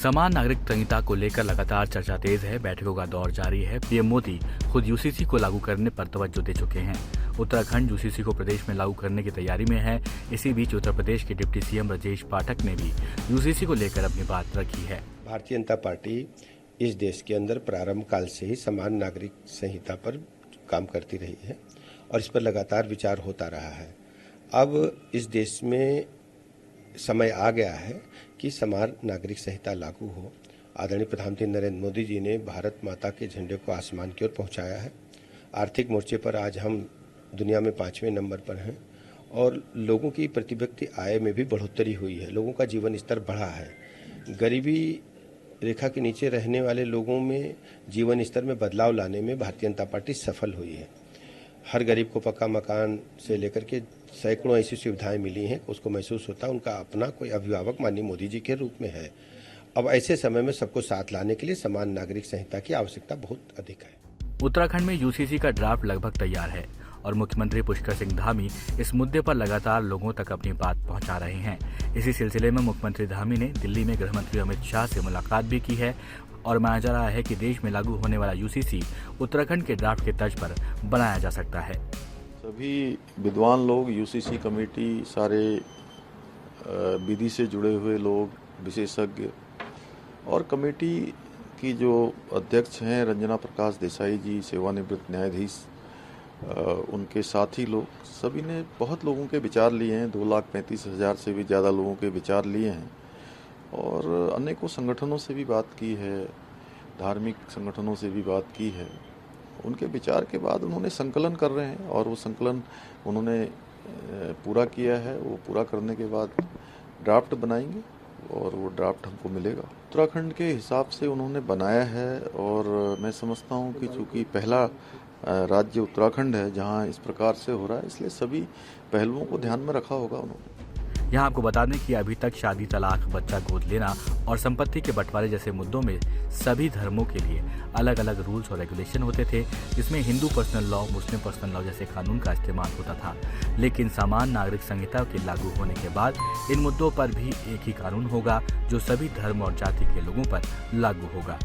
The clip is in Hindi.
समान नागरिक संहिता को लेकर लगातार चर्चा तेज है। बैठकों का दौर जारी है। पीएम मोदी खुद यूसीसी को लागू करने पर तवज्जो दे चुके हैं। उत्तराखंड यूसीसी को प्रदेश में लागू करने की तैयारी में है। इसी बीच उत्तर प्रदेश के डिप्टी सीएम ब्रजेश पाठक ने भी यूसीसी को लेकर अपनी बात रखी है। भारतीय जनता पार्टी इस देश के अंदर प्रारंभ काल से ही समान नागरिक संहिता पर काम करती रही है और इस पर लगातार विचार होता रहा है। अब इस देश में समय आ गया है कि समान नागरिक संहिता लागू हो। आदरणीय प्रधानमंत्री नरेंद्र मोदी जी ने भारत माता के झंडे को आसमान की ओर पहुंचाया है। आर्थिक मोर्चे पर आज हम दुनिया में 5वें नंबर पर हैं और लोगों की प्रति व्यक्ति आय में भी बढ़ोतरी हुई है। लोगों का जीवन स्तर बढ़ा है। गरीबी रेखा के नीचे रहने वाले लोगों में जीवन स्तर में बदलाव लाने में भारतीय जनता पार्टी सफल हुई है। हर गरीब को पक्का मकान से लेकर के सैकड़ों ऐसी सुविधाएं मिली हैं, उसको महसूस होता है उनका अपना कोई अभिभावक माननीय मोदी जी के रूप में है। अब ऐसे समय में सबको साथ लाने के लिए समान नागरिक संहिता की आवश्यकता बहुत अधिक है। उत्तराखंड में यूसीसी का ड्राफ्ट लगभग तैयार है और मुख्यमंत्री पुष्कर सिंह धामी इस मुद्दे पर लगातार लोगों तक अपनी बात पहुंचा रहे हैं। इसी सिलसिले में मुख्यमंत्री धामी ने दिल्ली में गृह मंत्री अमित शाह से मुलाकात भी की है और माना जा रहा है कि देश में लागू होने वाला यूसीसी उत्तराखंड के ड्राफ्ट के तर्ज पर बनाया जा सकता है। सभी विद्वान लोग, यूसीसी कमेटी, सारे विधि से जुड़े हुए लोग, विशेषज्ञ और कमेटी की जो अध्यक्ष हैं रंजना प्रकाश देसाई जी, सेवानिवृत्त न्यायाधीश, उनके साथी लोग, सभी ने बहुत लोगों के विचार लिए हैं। 2,35,000 से भी ज़्यादा लोगों के विचार लिए हैं और अनेकों संगठनों से भी बात की है, धार्मिक संगठनों से भी बात की है। उनके विचार के बाद उन्होंने संकलन कर रहे हैं और वो संकलन उन्होंने पूरा किया है। वो पूरा करने के बाद ड्राफ्ट बनाएंगे और वो ड्राफ्ट हमको मिलेगा। उत्तराखंड के हिसाब से उन्होंने बनाया है और मैं समझता हूँ कि चूँकि पहला राज्य उत्तराखंड है जहाँ इस प्रकार से हो रहा है, इसलिए सभी पहलुओं को ध्यान में रखा होगा उन्होंने। यहाँ आपको बता दें कि अभी तक शादी, तलाक, बच्चा गोद लेना और संपत्ति के बंटवारे जैसे मुद्दों में सभी धर्मों के लिए अलग अलग रूल्स और रेगुलेशन होते थे, जिसमें हिंदू पर्सनल लॉ, मुस्लिम पर्सनल लॉ जैसे कानून का इस्तेमाल होता था। लेकिन समान नागरिक संहिता के लागू होने के बाद इन मुद्दों पर भी एक ही कानून होगा जो सभी धर्म और जाति के लोगों पर लागू होगा।